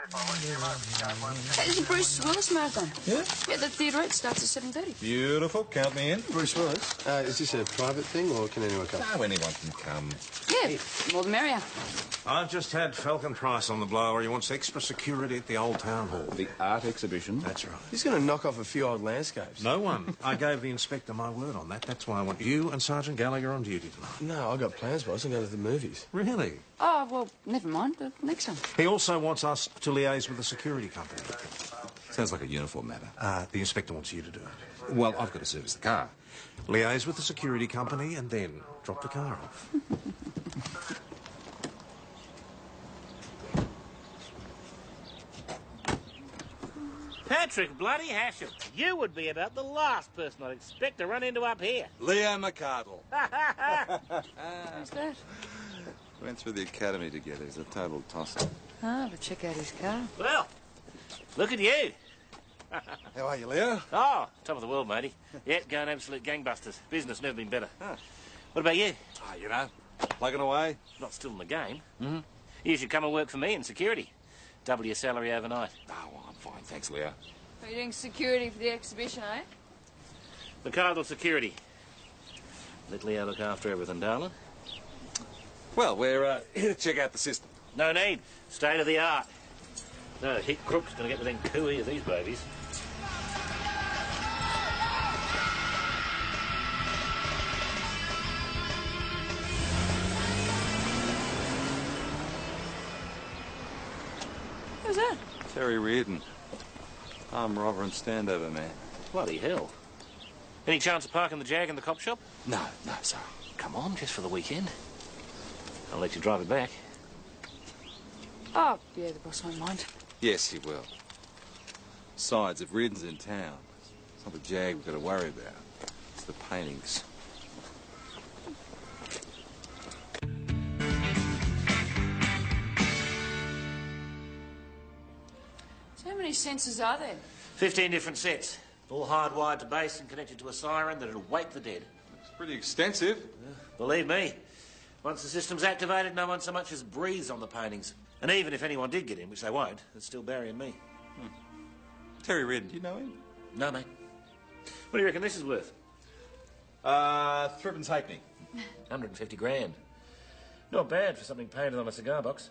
It's a Bruce Willis marathon. Yeah? Yeah, the theatre starts at 7:30. Beautiful. Count me in. Bruce Willis, is this a private thing or can anyone come? No, anyone can come. Yeah, more the merrier. I've just had Falcon Price on the blower. He wants extra security at the Old Town Hall. The art exhibition? That's right. He's going to knock off a few old landscapes. No one. I gave the inspector my word on that. That's why I want you and Sergeant Gallagher on duty tonight. No, I've got plans, boss. I'm going to the movies. Really? Oh, well, never mind. The next one. He also wants us to liaise with the security company. Sounds like a uniform matter. The inspector wants you to do it. Well, I've got to service the car. Liaise with the security company and then drop the car off. Patrick bloody Hashem, you would be about the last person I'd expect to run into up here. Leo McCardle. Who's that? Went through the academy together. He's a total tosser. Ah, but check out his car. Well, look at you. How are you, Leo? Oh, top of the world, matey. Yeah, going absolute gangbusters. Business never been better. Huh. What about you? Oh, you know, plugging away. Not still in the game. Mm-hmm. You should come and work for me in security. Double your salary overnight. Oh, well, I'm fine, thanks, Leo. Are you doing security for the exhibition, eh? McCardle Security. Let Leo look after everything, darling. Well, we're here to check out the system. No need. State of the art. No hit crook's going to get within cooey of these babies. Who's that? Terry Reardon. Arm robber and standover man. Bloody hell. Any chance of parking the Jag in the cop shop? No, sir. Come on, just for the weekend. I'll let you drive it back. Oh, yeah, the boss won't mind. Yes, he will. Besides, if Reardon's in town, it's not the Jag we've got to worry about. It's the paintings. So how many sensors are there? 15 different sets. All hardwired to base and connected to a siren that'll wake the dead. Looks pretty extensive. Believe me, once the system's activated, no one so much as breathes on the paintings. And even if anyone did get in, which they won't, it's still burying me. Terry Reardon, do you know him? No, mate. What do you reckon this is worth? Thribbins Halfpenny. 150 grand. Not bad for something painted on a cigar box.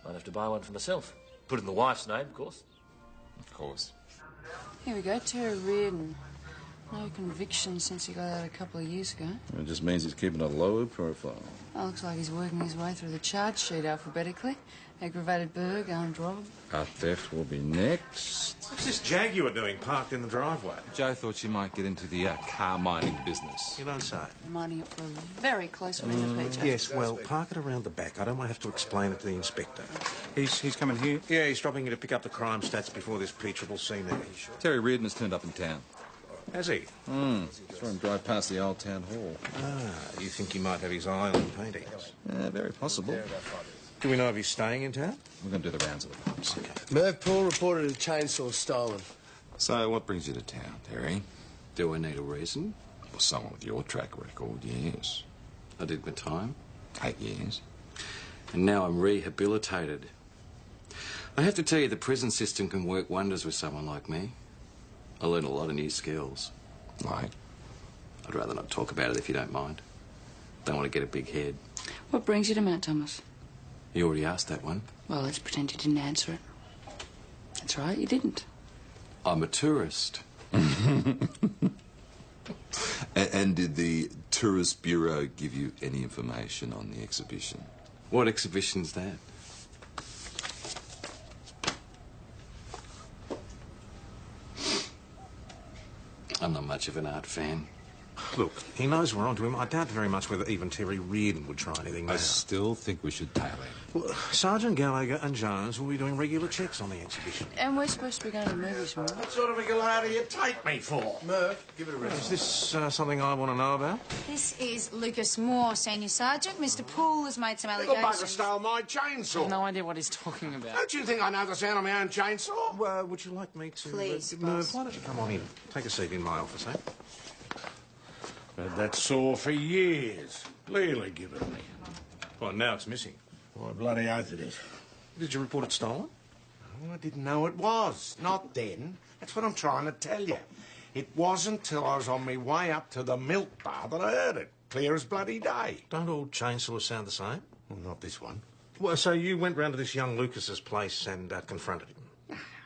Might have to buy one for myself. Put it in the wife's name, of course. Of course. Here we go, Terry Reardon. No conviction since he got out a couple of years ago. It just means he's keeping a lower profile. Oh, looks like he's working his way through the charge sheet alphabetically. Aggravated burg, armed robber. Car theft will be next. What's this Jag you were doing parked in the driveway? Joe thought she might get into the car mining business. You don't say. Mining it for a very close friend of PJ. Yes, well, park it around the back. I don't want to have to explain it to the inspector. He's coming here. Yeah, he's dropping in to pick up the crime stats before this peachable scene. Terry Reardon has turned up in town. Has he? Saw him drive past the Old Town Hall. Ah, you think he might have his eye on the paintings? Yeah, very possible. Do we know if he's staying in town? We're going to do the rounds of the pubs. Merv Paul reported a chainsaw stolen. So, what brings you to town, Terry? Do I need a reason? Well, someone with your track record, yes. I did my time, 8 years. and now I'm rehabilitated. I have to tell you, the prison system can work wonders with someone like me. I learned a lot of new skills. Like? I'd rather not talk about it if you don't mind. Don't want to get a big head. What brings you to Mount Thomas? You already asked that one. Well, let's pretend you didn't answer it. That's right, you didn't. I'm a tourist. And did the Tourist Bureau give you any information on the exhibition? What exhibition's that? I'm not much of an art fan. Look, he knows we're onto him. I doubt very much whether even Terry Reardon would try anything now. I still think we should tail him. Well, Sergeant Gallagher and Jones will be doing regular checks on the exhibition. And we're supposed to be going to the movies, remember? What sort of regularity do you take me for? Merv, give it a rest. Is this something I want to know about? This is Lucas Moore, Senior Sergeant. Mr. Poole has made some allegations. Stole my chainsaw. No idea what he's talking about. Don't you think I know the sound of my own chainsaw? Would you like me to... Please, Merv, boss. why don't you come on in? Take a seat in my office, eh? Had that saw for years. Clearly given me. Well, now it's missing. Why, bloody oath it is. Did you report it stolen? I didn't know it was. Not then. That's what I'm trying to tell you. It wasn't till I was on my way up to the milk bar that I heard it. Clear as bloody day. Don't all chainsaws sound the same? Well, not this one. Well, so you went round to this young Lucas's place and confronted him?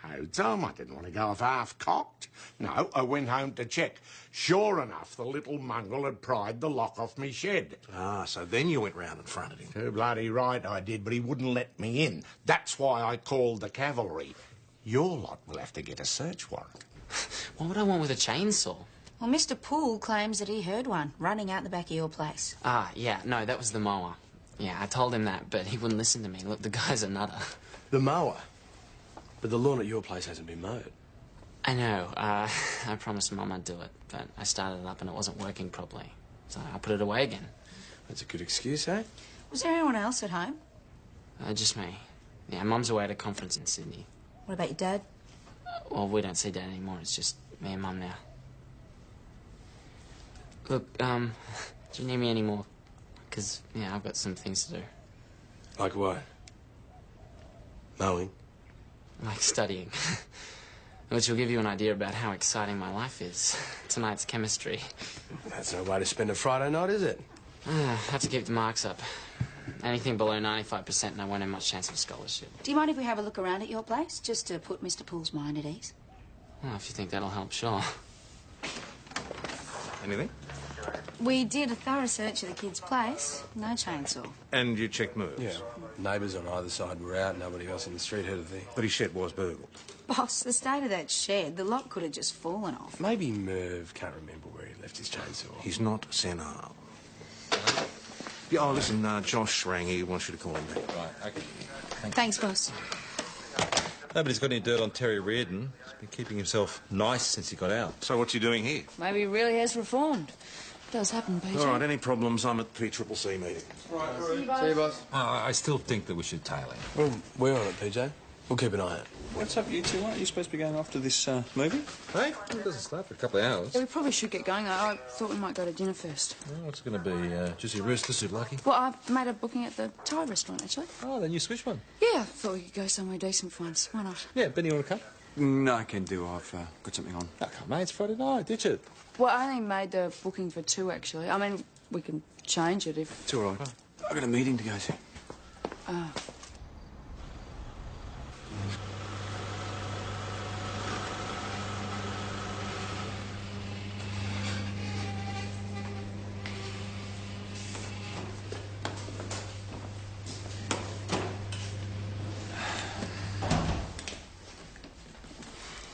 No, Tom, I didn't want to go off half-cocked. No, I went home to check. Sure enough, the little mongrel had pried the lock off me shed. Ah, so then you went round and fronted him. Too bloody right I did, but he wouldn't let me in. That's why I called the cavalry. Your lot will have to get a search warrant. What would I want with a chainsaw? Well, Mr. Poole claims that he heard one running out the back of your place. Ah, yeah, no, that was the mower. Yeah, I told him that, but he wouldn't listen to me. Look, the guy's a nutter. The mower? But the lawn at your place hasn't been mowed. I know. I promised Mum I'd do it, but I started it up and it wasn't working properly. So I put it away again. That's a good excuse, eh? Was there anyone else at home? Just me. Yeah, Mum's away at a conference in Sydney. What about your dad? Well, we don't see Dad anymore. It's just me and Mum now. Look, do you need me anymore? Because, yeah, I've got some things to do. Like what? Mowing? Like studying. Which will give you an idea about how exciting my life is. Tonight's chemistry. That's no way to spend a Friday night, is it? I have to keep the marks up. Anything below 95% and I won't have much chance of a scholarship. Do you mind if we have a look around at your place, just to put Mr. Poole's mind at ease? Well, if you think that'll help, sure. Anything? We did a thorough search of the kid's place. No chainsaw. And you checked moves? Yeah. Neighbours on either side were out. Nobody else in the street heard a thing. But his shed was burgled. Boss, the state of that shed, the lock could have just fallen off. Maybe Merv can't remember where he left his chainsaw. He's not senile. Yeah, oh, listen, Josh rang. He wants you to call him back. Right, okay. Thanks, boss. Nobody's got any dirt on Terry Reardon. He's been keeping himself nice since he got out. So what's he doing here? Maybe he really has reformed. It does happen, PJ. All right, any problems, I'm at PCCC meeting. See you, boss. I still think that we should tail him. Well, we're on it, PJ. We'll keep an eye out. What's up, you two? Aren't you supposed to be going off to this movie? Hey, it doesn't start for a couple of hours. Yeah, we probably should get going, though. I thought we might go to dinner first. Oh, it's going to be juicy rooster soup, Lucky. Well, I've made a booking at the Thai restaurant, actually. Oh, the new Swiss one. Yeah, I thought we could go somewhere decent for once. Why not? Yeah, Benny, you want to come? No, I can do. I've got something on. Oh, come on, it's Friday night, ditch it. Well, I only made the booking for 2, actually. I mean, we can change it if... It's all right. I've got a meeting to go to. Oh.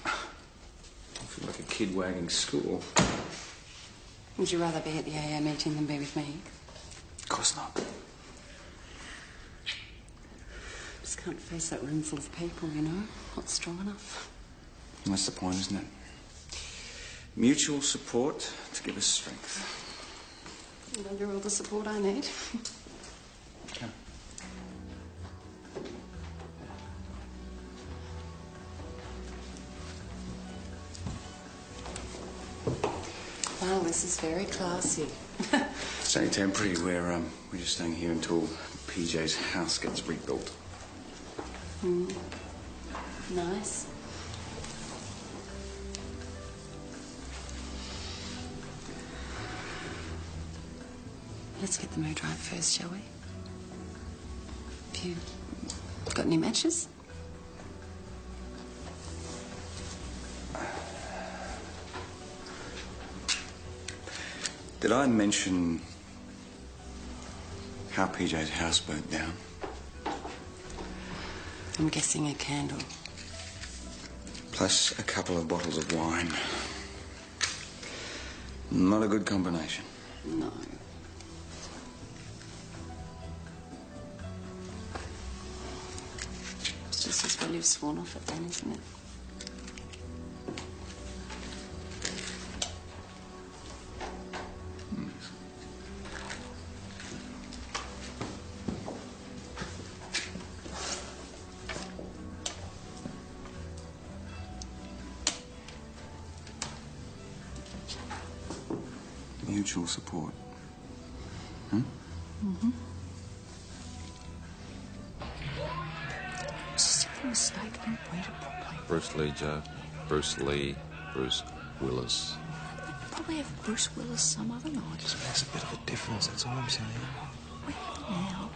I feel like a kid wagging school. Would you rather be at the AA meeting than be with me? Of course not. Just can't face that room full of people, you know? Not strong enough. That's the point, isn't it? Mutual support to give us strength. Well, you're all the support I need. Okay. Wow, this is very classy. It's only temporary. We're just staying here until PJ's house gets rebuilt. Nice. Let's get the mood right first, shall we? Have you got any matches? Did I mention how PJ's house burnt down? I'm guessing a candle. Plus a couple of bottles of wine. Not a good combination. No. It's just as well you've sworn off it then, isn't it? Mutual support. Hmm? It's just a mistake. I didn't read it properly. Bruce Lee, Joe. Bruce Lee. Bruce Willis. You probably have Bruce Willis some other night. Just makes a bit of a difference, that's all I'm saying. Where now?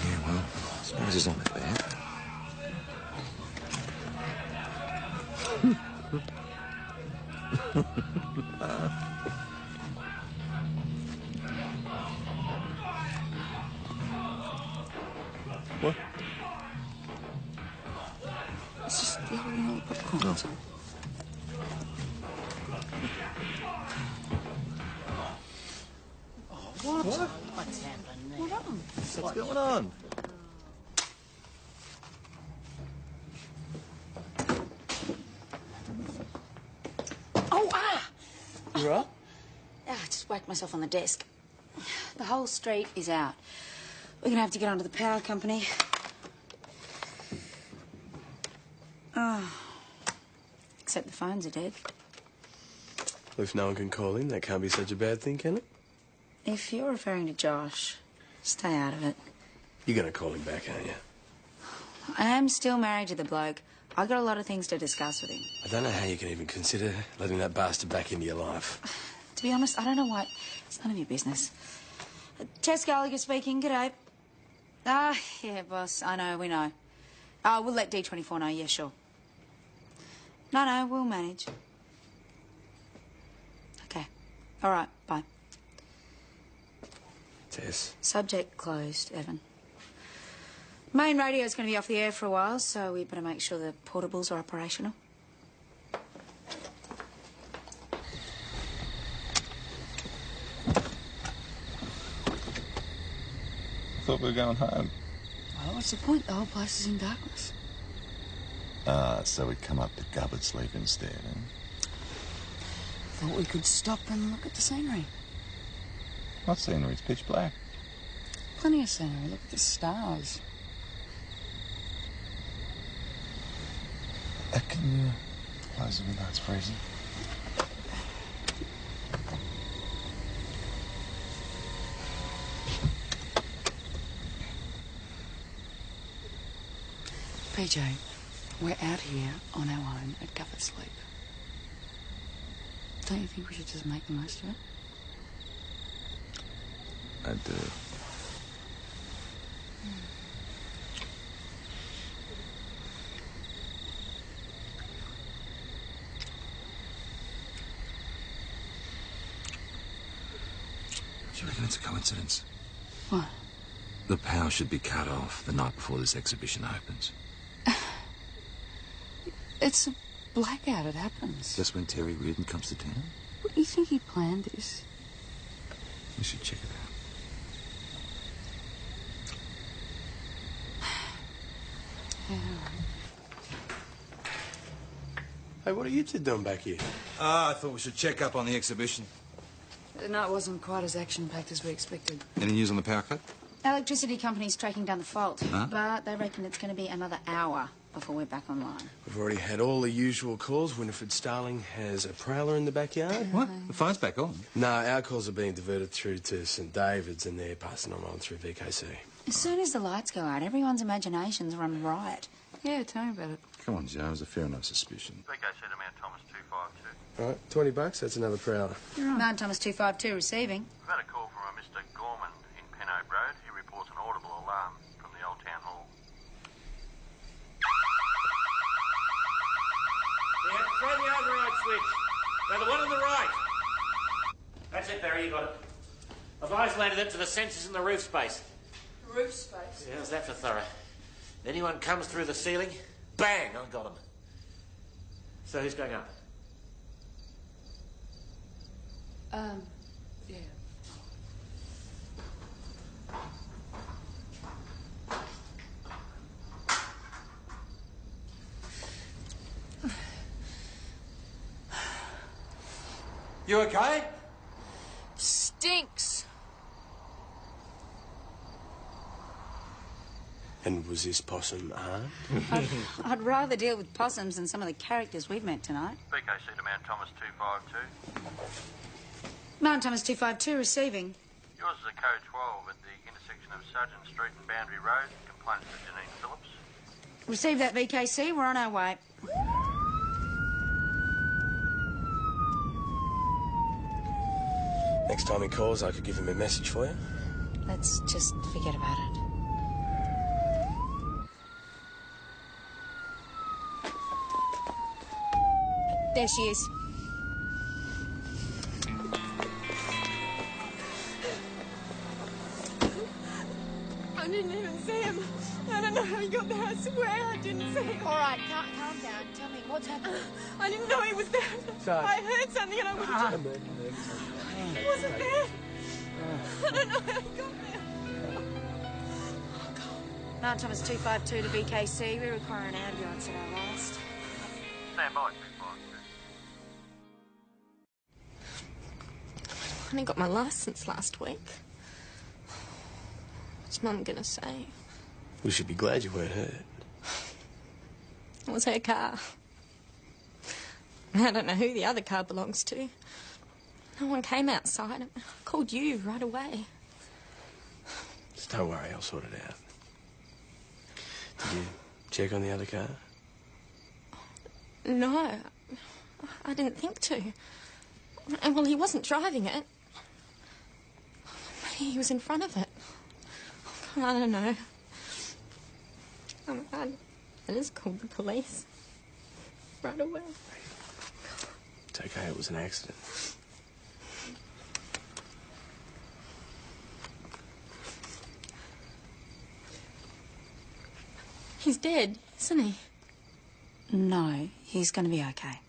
Yeah, well, I suppose it's not that bad. What? It's just loving all the popcorn. That's all. What? What's happening there? What's going on? Oh, ah! You right? I just whacked myself on the desk. The whole street is out. We're gonna have to get onto the power company. Oh. Except the phones are dead. Well, if no one can call in, that can't be such a bad thing, can it? If you're referring to Josh, stay out of it. You're going to call him back, aren't you? I am still married to the bloke. I got a lot of things to discuss with him. I don't know how you can even consider letting that bastard back into your life. To be honest, I don't know why. It's none of your business. Tess Gallagher speaking. G'day. Ah, yeah, boss. I know, we know. Oh, we'll let D24 know. Yeah, sure. No, we'll manage. Okay. All right, bye. Tess. Subject closed, Evan. Main radio's going to be off the air for a while, so we better make sure the portables are operational. Thought we were going home. Well, what's the point? The whole place is in darkness. Ah, so we come up to Cupboard Sleep instead, eh? Thought we could stop and look at the scenery. What scenery? It's pitch black. Plenty of scenery. Look at the stars. Can you close the window? It's freezing. PJ, we're out here on our own at Cupboard Sleep. Don't you think we should just make the most of it? I do. Do you reckon it's a coincidence? What? The power should be cut off the night before this exhibition opens. It's a blackout. It happens. Just when Terry Reardon comes to town? What, you think he planned this? We should check it out. Yeah, all right. Hey, what are you two doing back here? I thought we should check up on the exhibition. The night wasn't quite as action-packed as we expected. Any news on the power cut? Electricity company's tracking down the fault, Huh? but they reckon it's going to be another hour before we're back online. We've already had all the usual calls. Winifred Starling has a prowler in the backyard. What? The phone's back on. No, our calls are being diverted through to St David's and they're passing them on through VKC. As soon as the lights go out, everyone's imaginations run riot. Yeah, tell me about it. Come on, Joe. It was a fair enough suspicion. VKC to Mount Thomas 252. All right, $20, that's another prowler. Mount Thomas 252 receiving. We've had a call from a Mr. Gorman in Penope Road. He reports an audible alarm from the Old Town Hall. Yeah, throw the override switch. Now, the one on the right. That's it, Barry, you got it. I've isolated it to the sensors in the roof space. Roof space? Yeah, how's that for thorough? Anyone comes through the ceiling, bang, I got him. So who's going up? Yeah. You okay? Stinks. And was this possum armed? I'd rather deal with possums than some of the characters we've met tonight. VKC to Mount Thomas 252. Mount Thomas 252 receiving. Yours is a code 12 at the intersection of Sargent Street and Boundary Road. Complaints to Janine Phillips. Receive that, VKC. We're on our way. Next time he calls, I could give him a message for you. Let's just forget about it. There she is. I didn't even see him. I don't know how he got there. I swear I didn't see him. All right, calm down. Tell me, what's happened? I didn't know he was there. Sorry. I heard something and I went to... He wasn't there. I don't know how he got there. Mount Thomas 252 to VKC. We require an ambulance at our last. Stand by, 252. I only got my licence last week. What's Mum gonna say? We should be glad you weren't hurt. It was her car. I don't know who the other car belongs to. No one came outside. I called you right away. Just don't worry, I'll sort it out. Did you check on the other car? No, I didn't think to. And well, he wasn't driving it. He was in front of it. I don't know. I just called the police right away. It's okay, it was an accident. He's dead, isn't he? No, he's going to be okay.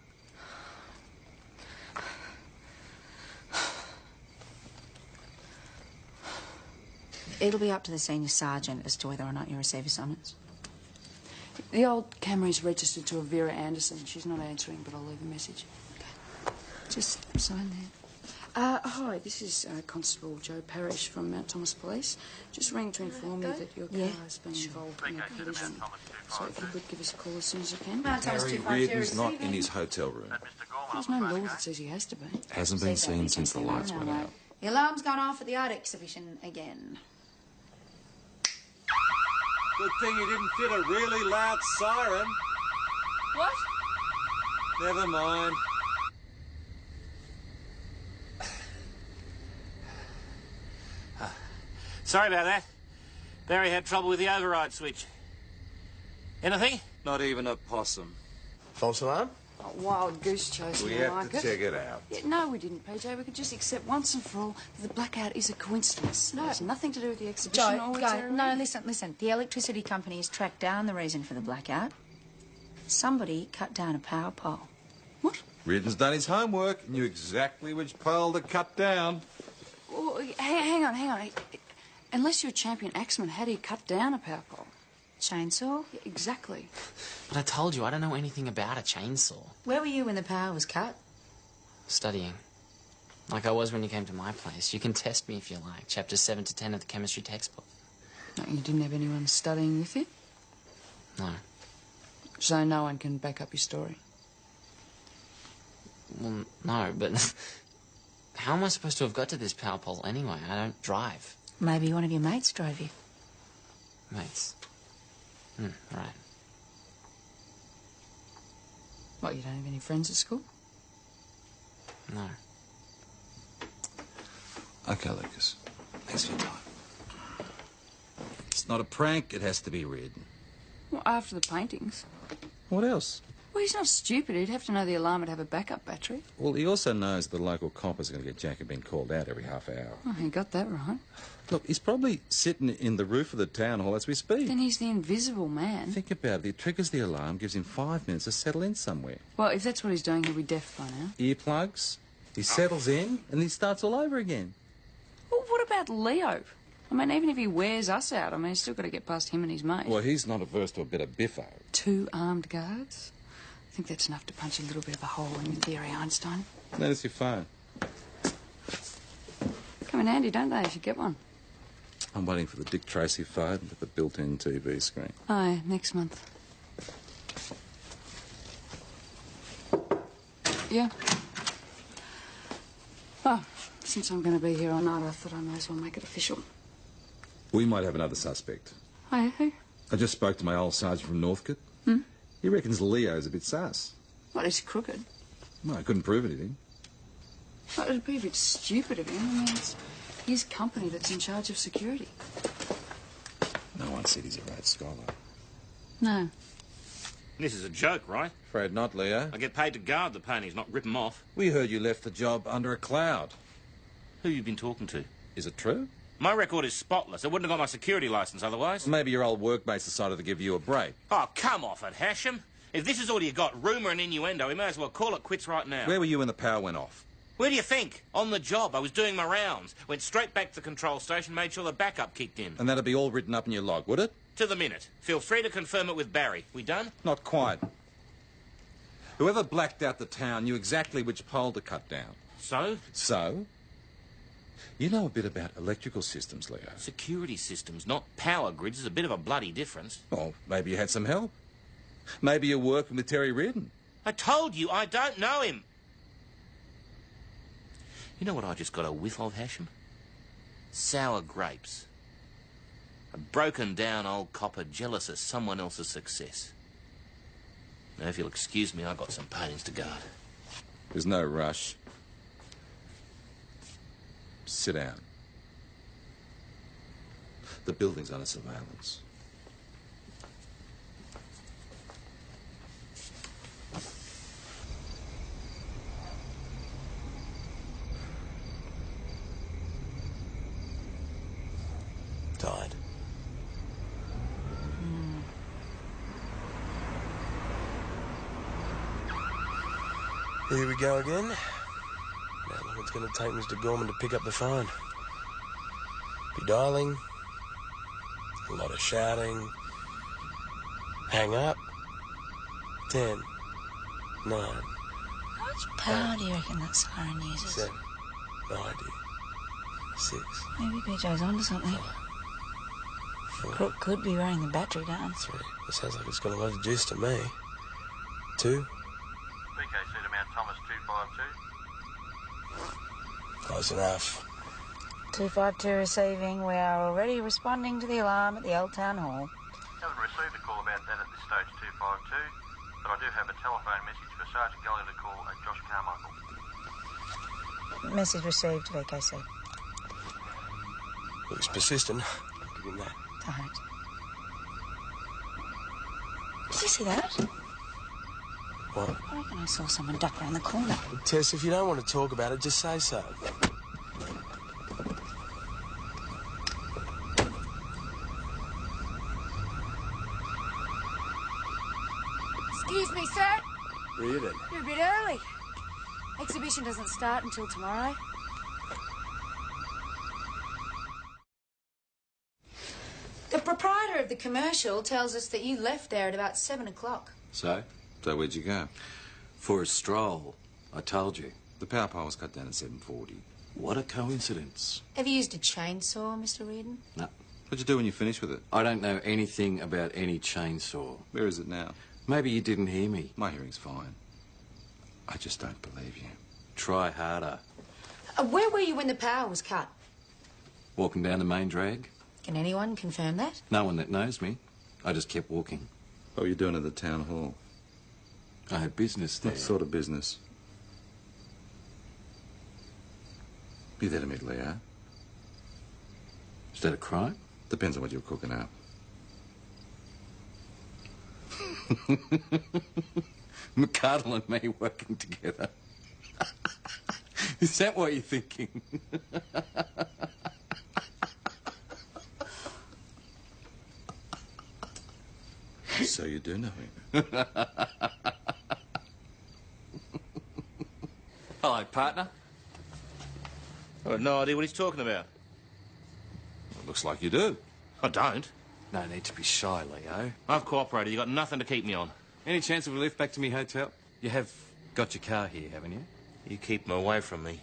It'll be up to the senior sergeant as to whether or not you receive a summons. The old Camry's registered to a Vera Anderson. She's not answering, but I'll leave a message. Okay. Just sign there. Hi, this is Constable Joe Parrish from Mount Thomas Police. Just rang to inform you that your car has been involved in a collision. So if you could give us a call as soon as you can. Mount Thomas Harry 252 Reardon's not receiving. in his hotel room. There's no law that says he has to be. Hasn't been seen since the lights went out. The alarm's gone off at the art exhibition again. Good thing you didn't fit a really loud siren. What? Never mind. Sorry about that. Barry had trouble with the override switch. Anything? Not even a possum. False alarm? Oh, wild goose chase. We more have like to it. check it out. Yeah, no, we didn't, PJ. We could just accept once and for all that the blackout is a coincidence. No. It has nothing to do with the exhibition Joe, or with Joe, Terry no, Reid. listen. The electricity company has tracked down the reason for the blackout. Somebody cut down a power pole. What? Reardon's done his homework, knew exactly which pole to cut down. Oh, hang on. Unless you're a champion axeman, how do you cut down a power pole? Chainsaw? Yeah, exactly. But I told you, I don't know anything about a chainsaw. Where were you when the power was cut? Studying. Like I was when you came to my place. You can test me if you like. Chapters 7 to 10 of the chemistry textbook. No, you didn't have anyone studying with you? No. So no one can back up your story? Well, no, but how am I supposed to have got to this power pole anyway? I don't drive. Maybe one of your mates drove you. Mates. Right. What, you don't have any friends at school? No. Okay, Lucas. Thanks for your time. It's not a prank, it has to be Reardon. Well, after the paintings. What else? Well, he's not stupid. He'd have to know the alarm would have a backup battery. Well, he also knows the local coppers are going to get Jacobin called out every half hour. Oh, he got that right. Look, he's probably sitting in the roof of the town hall as we speak. Then he's the invisible man. Think about it. He triggers the alarm, gives him 5 minutes to settle in somewhere. Well, if that's what he's doing, he'll be deaf by now. Earplugs, he settles in, and he starts all over again. Well, what about Leo? I mean, even if he wears us out, I mean, he's still got to get past him and his mate. Well, he's not averse to a bit of biffo. 2 armed guards? I think that's enough to punch a little bit of a hole in your theory, Einstein. Notice your phone. Come in handy, don't they, if you get one? I'm waiting for the Dick Tracy phone with the built-in TV screen. Oh, yeah, next month. Yeah. Oh, Since I'm going to be here all night, I thought I might as well make it official. We might have another suspect. Oh, who? I just spoke to my old sergeant from Northcote. Hmm? He reckons Leo's a bit sus. What, is he crooked? Well, I couldn't prove anything. Well, it'd be a bit stupid of him. I mean, it's his company that's in charge of security. No one said he's a Rhodes Scholar. No. This is a joke, right? Afraid not, Leo. I get paid to guard the paintings, not rip them off. We heard you left the job under a cloud. Who you been talking to? Is it true? My record is spotless. I wouldn't have got my security licence otherwise. Maybe your old workmates decided to give you a break. Oh, come off it, Hashem. If this is all you got, rumour and innuendo, we may as well call it quits right now. Where were you when the power went off? Where do you think? On the job. I was doing my rounds. Went straight back to the control station, made sure the backup kicked in. And that'd be all written up in your log, would it? To the minute. Feel free to confirm it with Barry. We done? Not quite. Whoever blacked out the town knew exactly which pole to cut down. So? So? You know a bit about electrical systems, Leo. Security systems, not power grids, is a bit of a bloody difference. Well, maybe you had some help. Maybe you're working with Terry Reardon. I told you, I don't know him. You know what I just got a whiff of, Hashem? Sour grapes. A broken down old copper jealous of someone else's success. Now, if you'll excuse me, I've got some paintings to guard. There's no rush. Sit down. The building's under surveillance. Died. Here we go again. How long it's going to take Mr. Gorman to pick up the phone? Be dialing. A lot of shouting. Hang up. 10. 9. How much power do you reckon that siren uses? 7. No idea. 6. Maybe PJ's onto something. 4. Crook could be running the battery down. 3. It sounds like it's got a lot of juice to me. 2. VKC to Mount Thomas 252. Close enough. 252 receiving. We are already responding to the alarm at the Old Town Hall. Haven't received a call about that at this stage 252, but I do have a telephone message for Sergeant Gallagher to call Josh Carmichael. Message received, VKC. Looks persistent. I'll give him that. Don't. Did you see that? What? I reckon I saw someone duck around the corner. Tess, if you don't want to talk about it, just say so. Excuse me, sir. Reardon. You're a bit early. Exhibition doesn't start until tomorrow. The proprietor of the commercial tells us that you left there at about 7 o'clock. So where'd you go? For a stroll. I told you. The power pole was cut down at 7:40. What a coincidence. Have you used a chainsaw, Mr. Reardon? No. What'd you do when you finished with it? I don't know anything about any chainsaw. Where is it now? Maybe you didn't hear me. My hearing's fine. I just don't believe you. Try harder. Where were you when the power was cut? Walking down the main drag. Can anyone confirm that? No one that knows me. I just kept walking. What were you doing at the town hall? I had business there. What sort of business? You there to meet Leo? Is that a crime? Depends on what you're cooking up. McCardle and me working together. Is that what you're thinking? So you do know him? Hello, partner. I've got no idea what he's talking about. It looks like you do. I don't. No need to be shy, Leo. I've cooperated. You've got nothing to keep me on. Any chance of a lift back to me hotel? You have got your car here, haven't you? You keep him away from me.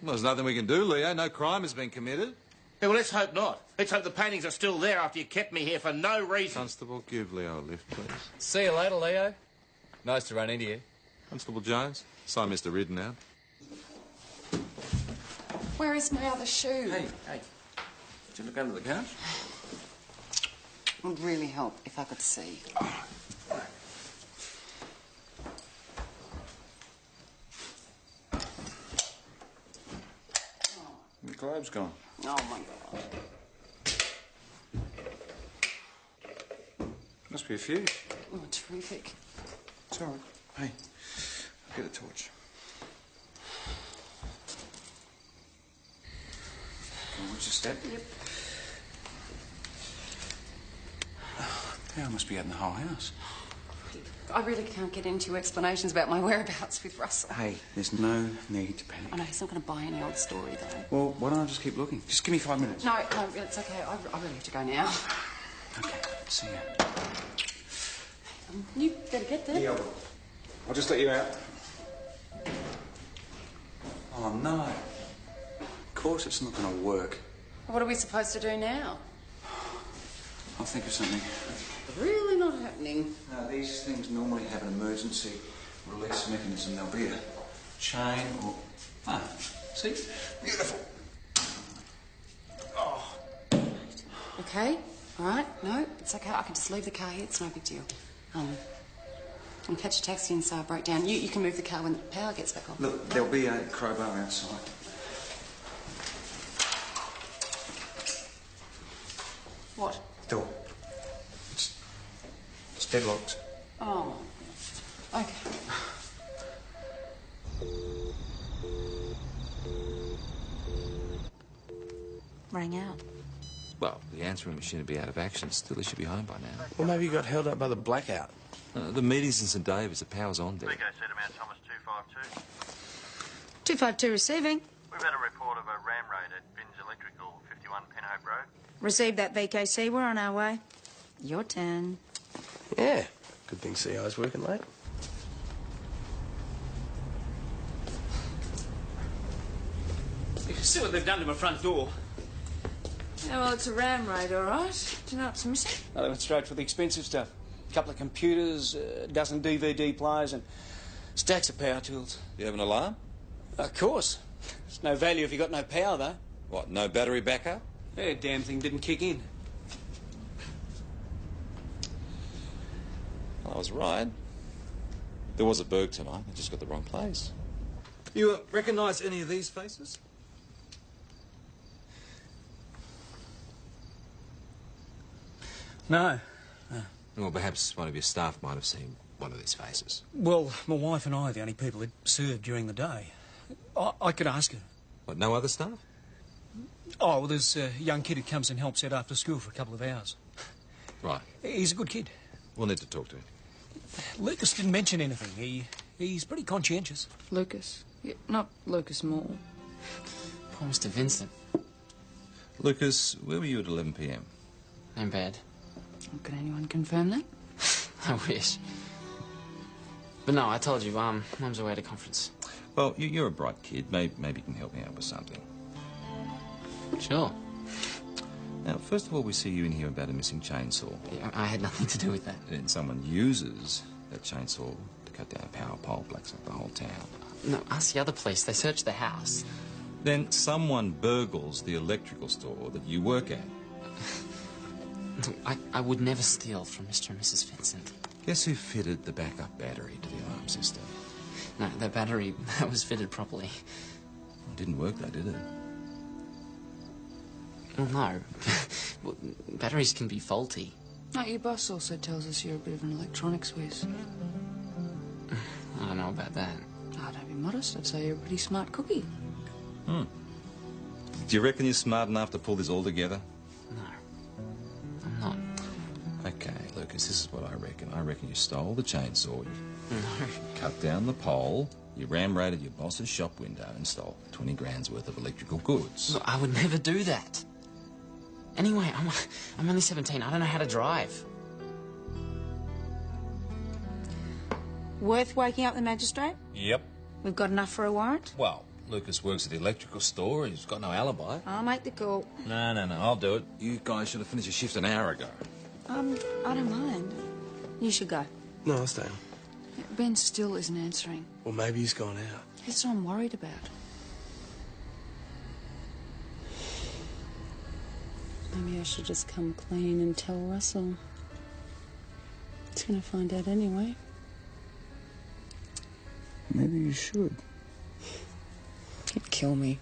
Well, there's nothing we can do, Leo. No crime has been committed. Yeah, well, let's hope not. Let's hope the paintings are still there after you kept me here for no reason. Constable, give Leo a lift, please. See you later, Leo. Nice to run into you. Constable Jones, sign Mr. Reardon out. Where is my other shoe? Hey. Did you look under the couch? It would really help if I could see. The globe's gone. Oh, my God. Must be a fuse. Oh, terrific. It's all right. Hey, I'll get a torch. Can I watch your step? Yep. Power must be out in the whole house. I really can't get into explanations about my whereabouts with Russell. Hey, there's no need to panic. I know, he's not going to buy any old story, though. Well, why don't I just keep looking? Just give me 5 minutes. No, it's okay. I really have to go now. Okay, see ya. You better get there. Yeah, I will. I'll just let you out. Oh, no. Of course it's not going to work. What are we supposed to do now? I'll think of something. Really not happening. Now, these things normally have an emergency release mechanism. There'll be a chain or... Ah, see? Beautiful. Oh. Okay, all right. No, it's okay. I can just leave the car here. It's no big deal. I'll catch a taxi and say I broke down. You can move the car when the power gets back on. Look, there'll be a crowbar outside. What? Door. It's deadlocked. Oh, okay. Rang out. Well, the answering machine would be out of action. Still, he should be home by now. Well, maybe he got held up by the blackout. The meeting's in St David's. The power's on there. VK Cedar Mount Thomas 252. 252 receiving. We've had a report of a ram raid at Binns Electrical, 51 Penhope Road. Received that, VKC. We're on our way. Your turn. Yeah. Good thing CI's working late. You see what they've done to my front door? Yeah, well, it's a ram raid, all right. Do you know what's missing? No, they went straight for the expensive stuff. A couple of computers, a dozen DVD players, and stacks of power tools. You have an alarm? Of course. It's no value if you got no power, though. What, no battery backup? Yeah, damn thing didn't kick in. I was right. There was a burg tonight. I just got the wrong place. You recognise any of these faces? No. Well, perhaps one of your staff might have seen one of these faces. Well, my wife and I are the only people that served during the day. I could ask her. What, no other staff? Oh, well, there's a young kid who comes and helps out after school for a couple of hours. Right. He's a good kid. We'll need to talk to him. Lucas didn't mention anything. He's pretty conscientious. Lucas? Yeah, not Lucas Moore. Poor Mr. Vincent. Lucas, where were you at 11 p.m? In bed. Can anyone confirm that? I wish. But no, I told you, Mum's away at a conference. Well, you're a bright kid. Maybe you can help me out with something. Sure. Now, first of all, we see you in here about a missing chainsaw. Yeah, I had nothing to do with that. And someone uses that chainsaw to cut down a power pole, blacks up the whole town. No, ask the other police. They searched the house. Then someone burgles the electrical store that you work at. I would never steal from Mr. and Mrs. Vincent. Guess who fitted the backup battery to the alarm system? No, the battery, that was fitted properly. It didn't work though, did it? Well, no. Well, batteries can be faulty. No, your boss also tells us you're a bit of an electronics whiz. I don't know about that. Oh, don't be modest. I'd say you're a pretty smart cookie. Do you reckon you're smart enough to pull this all together? No. I'm not. Okay, Lucas, this is what I reckon. I reckon you stole the chainsaw, you No. cut down the pole, you ram-raided your boss's shop window and stole 20 grand's worth of electrical goods. Look, I would never do that. Anyway, I'm only 17. I don't know how to drive. Worth waking up the magistrate? Yep. We've got enough for a warrant? Well, Lucas works at the electrical store. He's got no alibi. I'll make the call. No, I'll do it. You guys should have finished your shift an hour ago. I don't mind. You should go. No, I'll stay on. Ben still isn't answering. Well, maybe he's gone out. That's what I'm worried about. Maybe I should just come clean and tell Russell. He's going to find out anyway. Maybe you should. He'd kill me.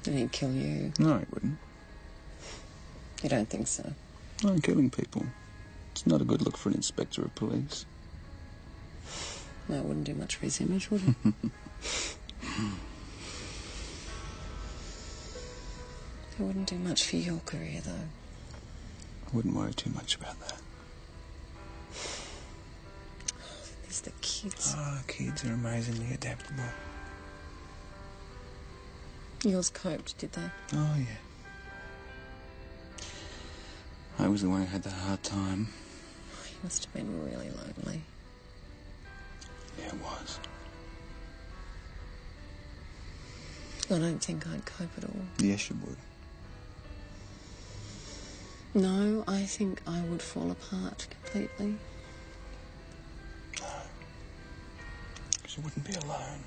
And he'd kill you. No, he wouldn't. You don't think so? No, killing people. It's not a good look for an inspector of police. That wouldn't do much for his image, would it? It wouldn't do much for your career, though. I wouldn't worry too much about that. There's the kids. Oh, kids are amazingly adaptable. Yours coped, did they? Oh, yeah. I was the one who had the hard time. You must have been really lonely. Yeah, it was. I don't think I'd cope at all. Yes, you would. No, I think I would fall apart completely. No. Because you wouldn't be alone.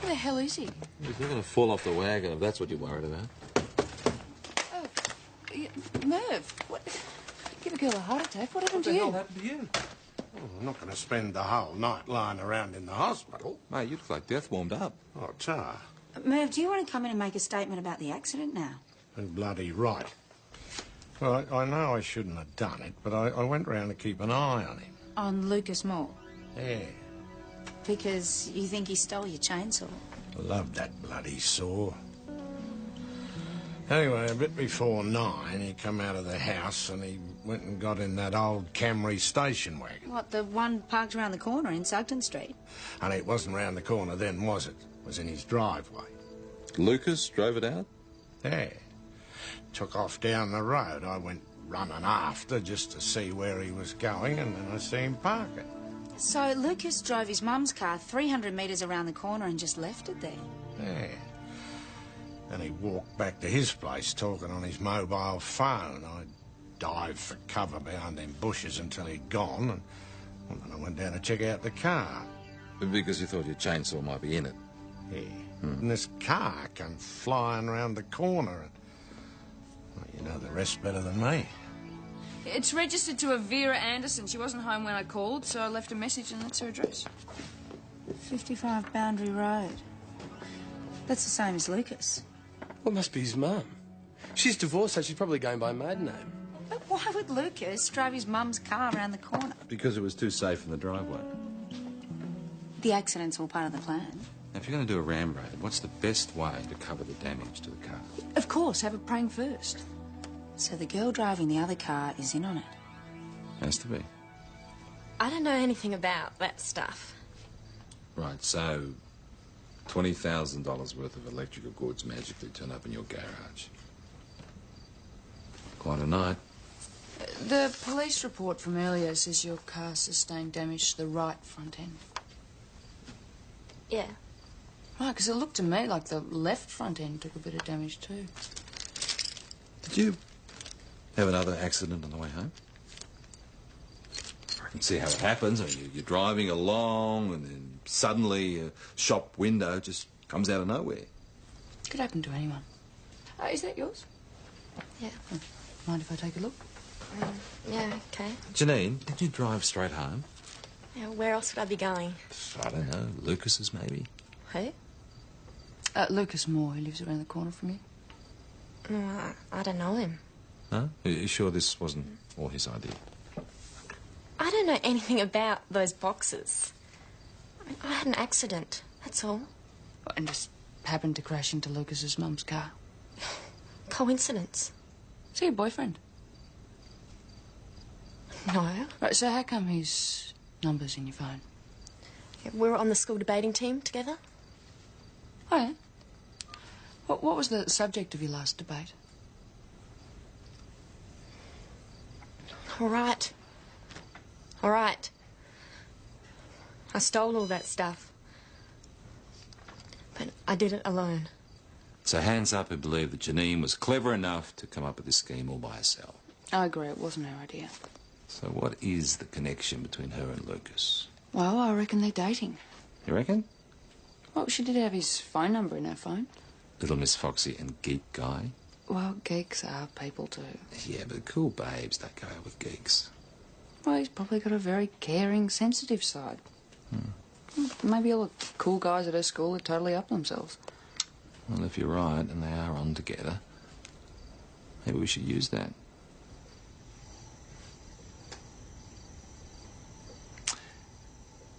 Where the hell is he? He's not going to fall off the wagon if that's what you're worried about. Merv, what? Give a girl a heart attack. What happened to you? What the hell happened to you? Oh, I'm not going to spend the whole night lying around in the hospital. Mate, you look like death warmed up. Oh, Tar. Merv, do you want to come in and make a statement about the accident now? You're bloody right. Well, I know I shouldn't have done it, but I went round to keep an eye on him. On Lucas Moore? Yeah. Because you think he stole your chainsaw? I loved that bloody saw. Anyway, a bit before 9, he come out of the house and he went and got in that old Camry station wagon. What, the one parked around the corner in Sugden Street? And it wasn't round the corner then, was it? It was in his driveway. Lucas drove it out? Yeah. Took off down the road. I went running after just to see where he was going, and then I see him park it. So Lucas drove his mum's car 300 metres around the corner and just left it there? Yeah. Then he walked back to his place talking on his mobile phone. I dived for cover behind them bushes until he'd gone, and then I went down to check out the car. Because you thought your chainsaw might be in it? Yeah. And this car came flying round the corner, and well, you know the rest better than me. It's registered to a Vera Anderson. She wasn't home when I called, so I left a message and that's her address. 55 Boundary Road. That's the same as Lucas. Well, it must be his mum. She's divorced, so she's probably going by maiden name. But why would Lucas drive his mum's car around the corner? Because it was too safe in the driveway. The accident's all part of the plan. Now, if you're going to do a ram raid, what's the best way to cover the damage to the car? Of course, have a prank first. So the girl driving the other car is in on it? Has to be. I don't know anything about that stuff. Right, so $20,000 worth of electrical goods magically turn up in your garage. Quite a night. The police report from earlier says your car sustained damage to the right front end. Yeah. Right, because it looked to me like the left front end took a bit of damage too. Did you have another accident on the way home? I can see how it happens. I mean, you're driving along and then suddenly a shop window just comes out of nowhere. Could happen to anyone. Is that yours? Yeah. Oh, mind if I take a look? Yeah, okay. Janine, did you drive straight home? Yeah, where else would I be going? I don't know. Lucas's, maybe? Who? Lucas Moore, who lives around the corner from you. Oh, I don't know him. No? Are you sure this wasn't all his idea? I don't know anything about those boxes. I had an accident, that's all. And just happened to crash into Lucas's mum's car. Coincidence. Is he your boyfriend? No. Right, so how come his number's in your phone? Yeah, we were on the school debating team together. Oh, yeah? What was the subject of your last debate? All right. All right. I stole all that stuff. But I did it alone. So hands up who believe that Janine was clever enough to come up with this scheme all by herself. I agree, it wasn't her idea. So what is the connection between her and Lucas? Well, I reckon they're dating. You reckon? Well, she did have his phone number in her phone. Little Miss Foxy and Geek Guy? Well, geeks are people too. Yeah, but cool babes don't go out with geeks. Well, he's probably got a very caring, sensitive side. Maybe all the cool guys at her school are totally up themselves. Well, if you're right and they are on together, maybe we should use that.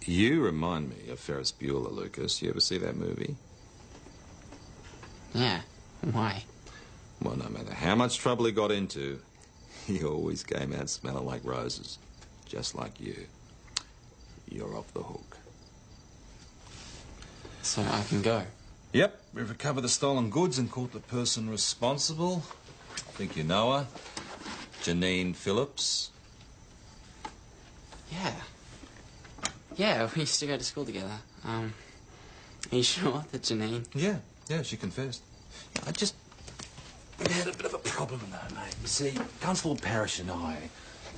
You remind me of Ferris Bueller, Lucas. You ever see that movie? Yeah. Why? Well, no matter how much trouble he got into, he always came out smelling like roses. Just like you. You're off the hook. So I can go? Yep, we've recovered the stolen goods and caught the person responsible. I think you know her. Janine Phillips. Yeah. Yeah, we used to go to school together. Are you sure that Janine... Yeah, she confessed. I just had a bit of a problem though, mate. You see, Constable Parrish and I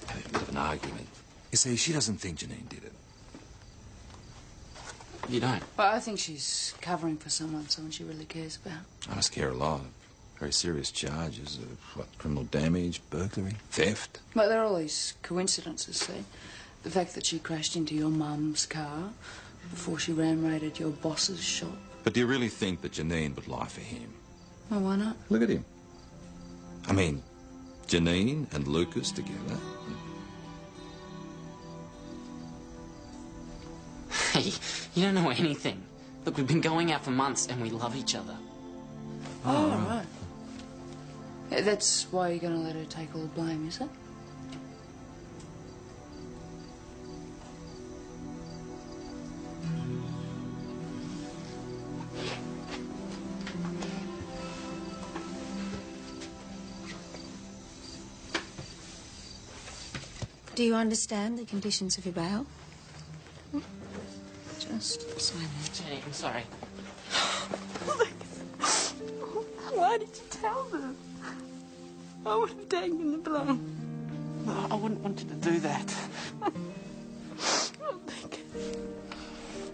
had a bit of an argument. You see, she doesn't think Janine did it. You don't? Well, I think she's covering for someone she really cares about. I must care a lot. Very serious charges of, criminal damage, burglary, theft. But there are all these coincidences, see? The fact that she crashed into your mum's car before she ram-raided your boss's shop. But do you really think that Janine would lie for him? Well, why not? Look at him. I mean, Janine and Lucas together. Hey, you don't know anything. Look, we've been going out for months and we love each other. Oh, right. Yeah, that's why you're going to let her take all the blame, is it? Do you understand the conditions of your bail? Just sign that. Jenny, I'm sorry. Why did you tell them? I would have taken the blow. No, I wouldn't want you to do that.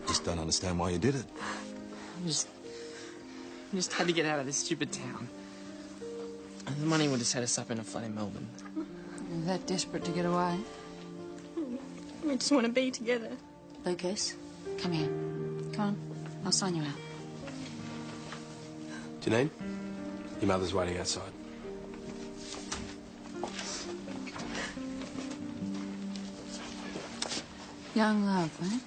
Just don't understand why you did it. I just had to get out of this stupid town. And the money would have set us up in a flat in Melbourne. You're that desperate to get away? We just want to be together. Lucas, come here. Come on, I'll sign you out. Janine, your mother's waiting outside. Young love, eh?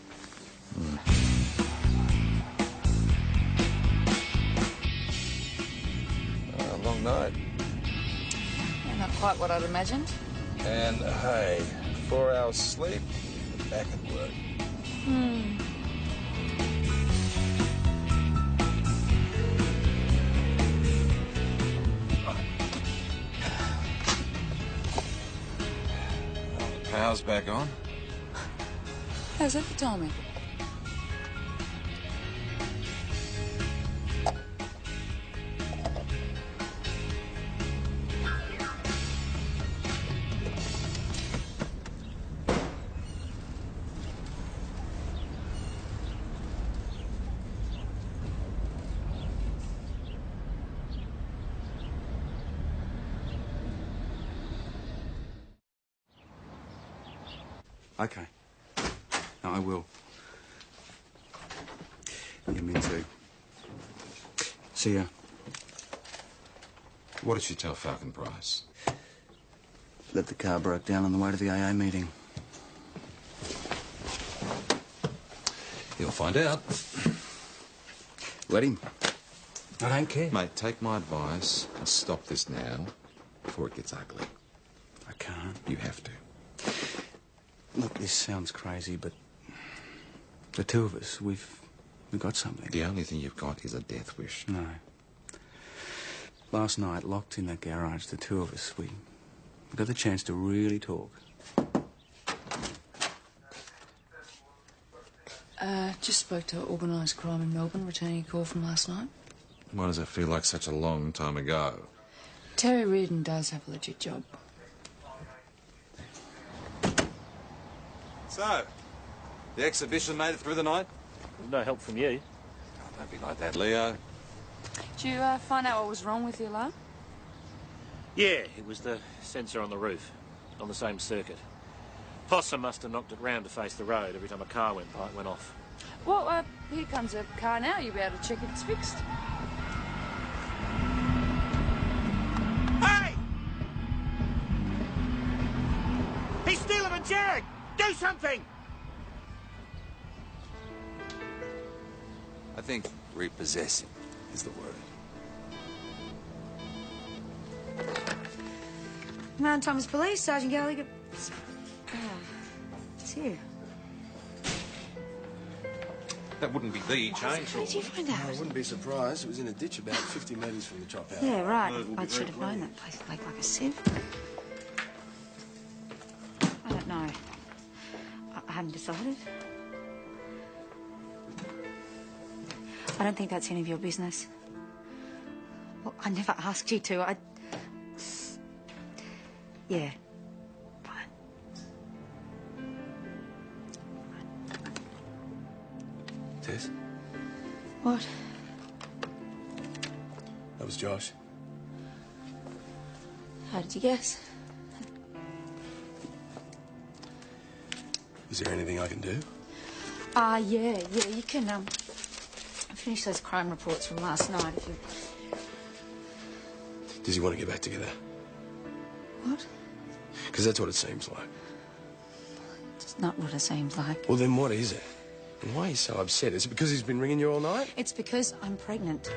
Long night. Yeah, not quite what I'd imagined. And hey, 4 hours sleep, back at work. The power's back on. How's that for timing? Okay. No, I will. You mean to. See ya. What did she tell Falcon Price? That the car broke down on the way to the AA meeting. He'll find out. Let him. I don't care. Mate, take my advice and stop this now before it gets ugly. I can't. You have to. Look, this sounds crazy, but the two of us, we've got something. The only thing you've got is a death wish. No. Last night, locked in that garage, the two of us, we got the chance to really talk. Just spoke to organised crime in Melbourne, returning a call from last night. Why does that feel like such a long time ago? Terry Reardon does have a legit job. So, the exhibition made it through the night? No help from you. Oh, don't be like that, Leo. Did you find out what was wrong with the alarm? Yeah, it was the sensor on the roof, on the same circuit. Possum must have knocked it round to face the road every time a car went by, it went off. Well, here comes a car now. You'll be able to check if it's fixed. Hey! He's stealing a jag! Do something! I think repossessing is the word. Mount Thomas Police, Sergeant Gallagher. It's here. That wouldn't be the chainsaw. How did you find out? I wouldn't be surprised. It was in a ditch about 50 metres from the chop house. Yeah, right. I should have known that place looked like a sieve. I don't know. I haven't decided. I don't think that's any of your business. Well, I never asked you to. Yeah. Fine. Tess, What? that was Josh. How did you guess? Is there anything I can do? Yeah, you can, finish those crime reports from last night if you... Does he want to get back together? What? Because that's what it seems like. It's not what it seems like. Well, then what is it? And why are you so upset? Is it because he's been ringing you all night? It's because I'm pregnant.